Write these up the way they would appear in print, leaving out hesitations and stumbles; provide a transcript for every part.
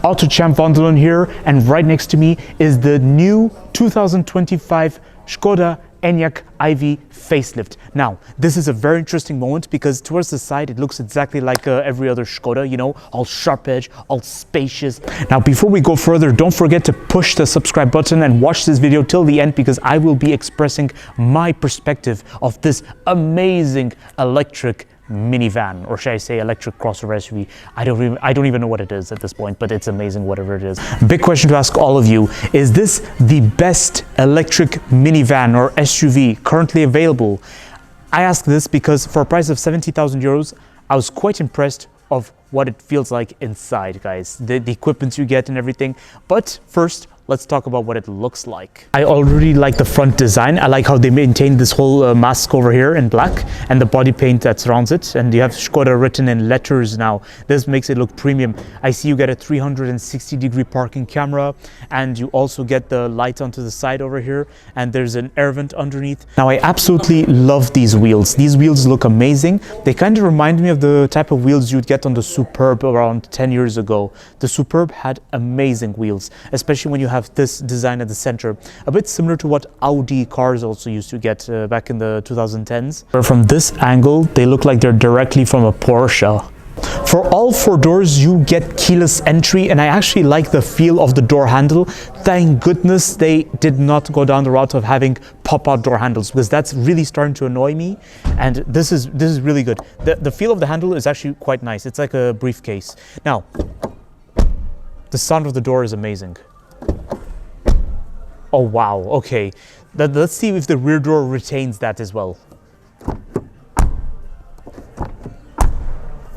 AutoChamp Wandelen here, and right next to me is the new 2025 Skoda Enyaq IV facelift. Now, this is a very interesting moment because towards the side it looks exactly like every other Skoda, you know, all sharp edge, all spacious. Now, before we go further, don't forget to push the subscribe button and watch this video till the end because I will be expressing my perspective of this amazing electric minivan, or should I say electric crossover SUV. I don't even know what it is at this point, but it's amazing whatever it is. Big question to ask all of you: is this the best electric minivan or SUV currently available? I ask this because for a price of 70,000 euros, I was quite impressed of what it feels like inside, guys. The equipment you get and everything. But first, let's talk about what it looks like. I already like the front design. I like how they maintain this whole mask over here in black and the body paint that surrounds it. And you have Skoda written in letters now. This makes it look premium. I see you get a 360-degree parking camera, and you also get the light onto the side over here. And there's an air vent underneath. Now, I absolutely love these wheels. These wheels look amazing. They kind of remind me of the type of wheels you'd get on the Superb around 10 years ago. The Superb had amazing wheels, especially when you have this design at the center, a bit similar to what Audi cars also used to get back in the 2010s. But from this angle, they look like they're directly from a Porsche. For all four doors, you get keyless entry, and I actually like the feel of the door handle. Thank goodness they did not go down the route of having pop-out door handles, because that's really starting to annoy me. And this is really good. The feel of the handle is actually quite nice. It's like a briefcase. Now, the sound of the door is amazing. Oh wow, okay. Let's see if the rear door retains that as well.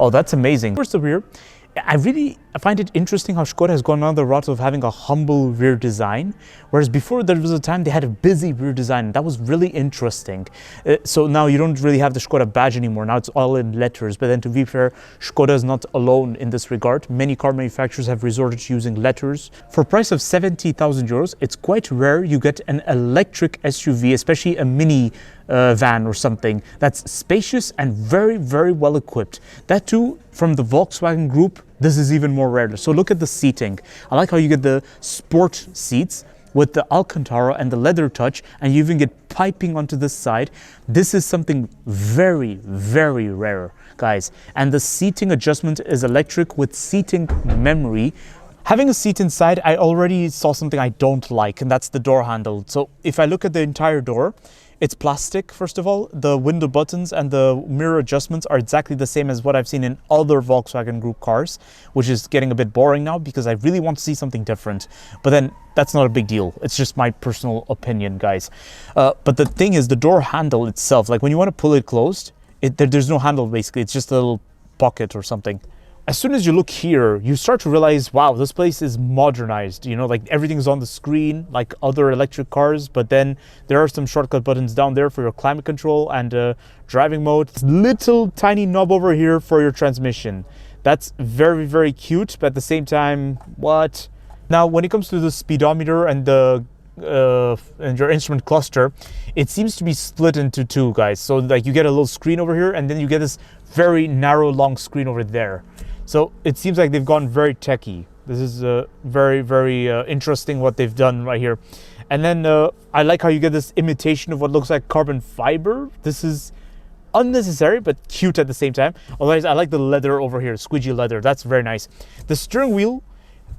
Oh, that's amazing. Where's the rear? I find it interesting how Skoda has gone on the route of having a humble rear design, whereas before there was a time they had a busy rear design. That was really interesting. So now you don't really have the Skoda badge anymore. Now it's all in letters. But then to be fair, Skoda is not alone in this regard. Many car manufacturers have resorted to using letters. For a price of 70,000 euros, it's quite rare you get an electric SUV, especially a mini van or something that's spacious and very, very well equipped. That too from the Volkswagen Group. This is even more rare. So look at the seating. I like how you get the sport seats with the Alcantara and the leather touch, and you even get piping onto this side. This is something very, very rare, guys. And the seating adjustment is electric with seating memory. Having a seat inside, I already saw something I don't like, and that's the door handle. So if I look at the entire door, it's plastic, first of all. The window buttons and the mirror adjustments are exactly the same as what I've seen in other Volkswagen Group cars, which is getting a bit boring now because I really want to see something different. But then that's not a big deal. It's just my personal opinion, guys. But the thing is, the door handle itself, like when you want to pull it closed, there's no handle basically. It's just a little pocket or something. As soon as you look here, you start to realize, wow, this place is modernized. You know, like everything's on the screen like other electric cars, but then there are some shortcut buttons down there for your climate control and driving mode. This little tiny knob over here for your transmission. That's very, very cute, but at the same time, what? Now, when it comes to the speedometer and the and your instrument cluster, it seems to be split into two, guys. So like you get a little screen over here, and then you get this very narrow, long screen over there. So it seems like they've gone very techy. This is very, very interesting what they've done right here. And then I like how you get this imitation of what looks like carbon fiber. This is unnecessary, but cute at the same time. Otherwise, I like the leather over here, squeegee leather. That's very nice. The steering wheel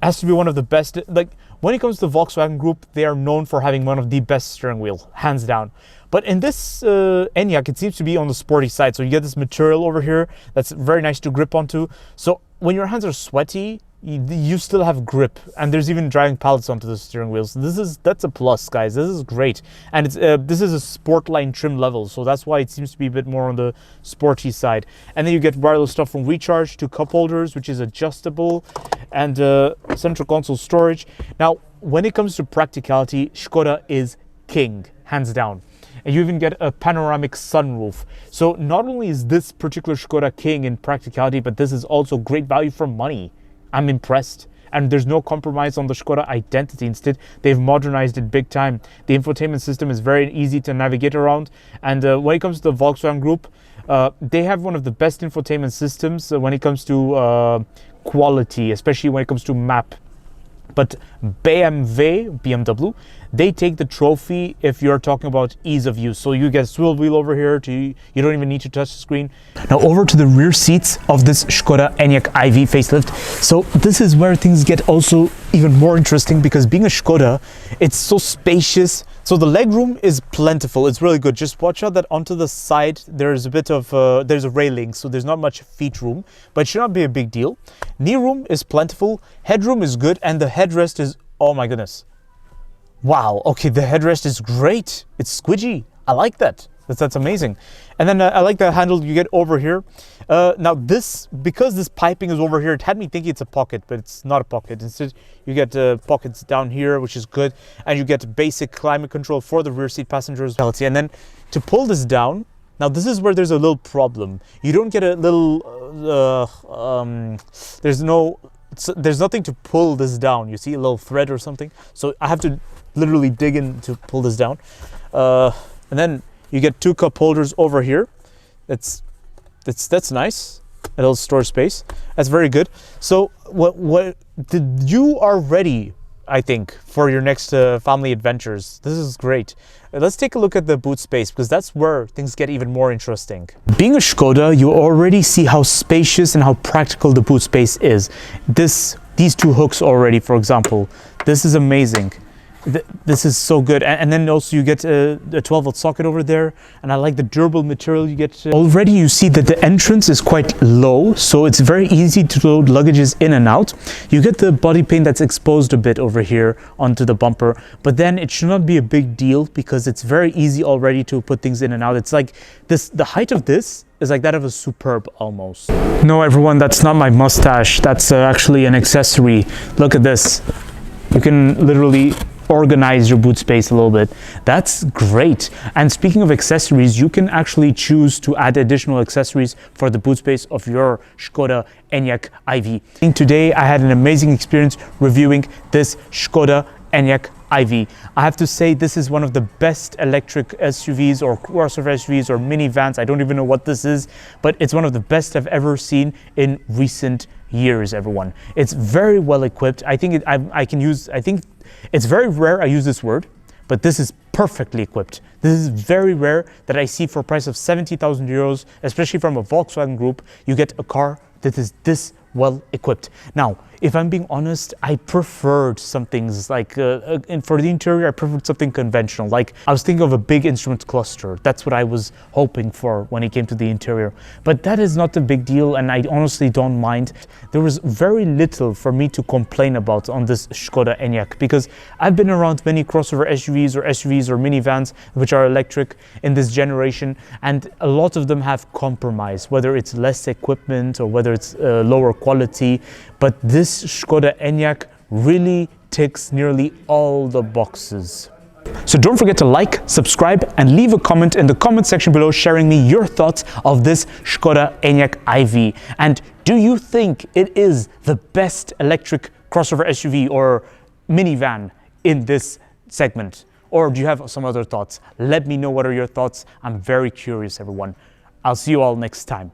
has to be one of the best. Like when it comes to the Volkswagen Group, they are known for having one of the best steering wheel, hands down. But in this Enyaq, it seems to be on the sporty side. So you get this material over here that's very nice to grip onto. So when your hands are sweaty, you still have grip, and there's even driving pallets onto the steering wheels. That's a plus, guys. This is great, and this is a sport line trim level, so that's why it seems to be a bit more on the sporty side. And then you get wireless stuff from recharge to cup holders, which is adjustable, and central console storage. Now, when it comes to practicality, Skoda is king, hands down. And you even get a panoramic sunroof. So not only is this particular Skoda king in practicality, but this is also great value for money. I'm impressed. And there's no compromise on the Skoda identity. Instead, they've modernized it big time. The infotainment system is very easy to navigate around. And when it comes to the Volkswagen Group, they have one of the best infotainment systems when it comes to quality, especially when it comes to map. But BMW, they take the trophy if you're talking about ease of use. So you get a swivel wheel over here, you don't even need to touch the screen. Now over to the rear seats of this Skoda Enyaq iV facelift. So this is where things get also even more interesting, because being a Skoda, it's so spacious. So the legroom is plentiful, it's really good. Just watch out that onto the side there's a bit of there's a railing, so there's not much feet room, but it should not be a big deal. Knee room is plentiful, headroom is good, and the headrest is, oh my goodness, wow, okay, the headrest is great. It's squidgy, I like that. That's amazing. And then I like the handle you get over here. Now this, because this piping is over here, it had me thinking it's a pocket, but it's not a pocket. Instead, you get pockets down here, which is good. And you get basic climate control for the rear seat passengers. And then to pull this down, now this is where there's a little problem. You don't get a little, there's nothing to pull this down. You see a little thread or something. So I have to literally dig in to pull this down. And then you get two cup holders over here. That's nice. A little storage space. That's very good. So you are ready, I think, for your next family adventures. This is great. Let's take a look at the boot space, because that's where things get even more interesting. Being a Skoda, you already see how spacious and how practical the boot space is. These two hooks already, for example, this is amazing. This is so good. And then also you get a 12-volt socket over there, and I like the durable material you get. Already you see that the entrance is quite low, so it's very easy to load luggages in and out. You get the body paint that's exposed a bit over here onto the bumper, but then it should not be a big deal because it's very easy already to put things in and out. It's like this, the height of this is like that of a Superb almost. No, everyone, that's not my mustache. That's actually an accessory. Look at this. You can literally organize your boot space a little bit. That's great. And speaking of accessories, you can actually choose to add additional accessories for the boot space of your Skoda Enyaq iV. Today I had an amazing experience reviewing this Skoda Enyaq iV. I have to say, this is one of the best electric SUVs or crossover SUVs or minivans. I don't even know what this is, but it's one of the best I've ever seen in recent years, everyone. It's very well equipped. I think it's very rare I use this word, but this is perfectly equipped. This is very rare that I see for a price of 70,000 euros, especially from a Volkswagen Group, you get a car that is this well equipped. Now, if I'm being honest, I preferred some things like, and for the interior, I preferred something conventional. Like, I was thinking of a big instrument cluster. That's what I was hoping for when it came to the interior. But that is not a big deal, and I honestly don't mind. There was very little for me to complain about on this Skoda Enyaq, because I've been around many crossover SUVs or minivans, which are electric in this generation, and a lot of them have compromised, whether it's less equipment or whether it's lower quality. But this Skoda Enyaq really ticks nearly all the boxes. So don't forget to like, subscribe, and leave a comment in the comment section below sharing me your thoughts of this Skoda Enyaq iV. And do you think it is the best electric crossover SUV or minivan in this segment? Or do you have some other thoughts? Let me know what are your thoughts. I'm very curious, everyone. I'll see you all next time.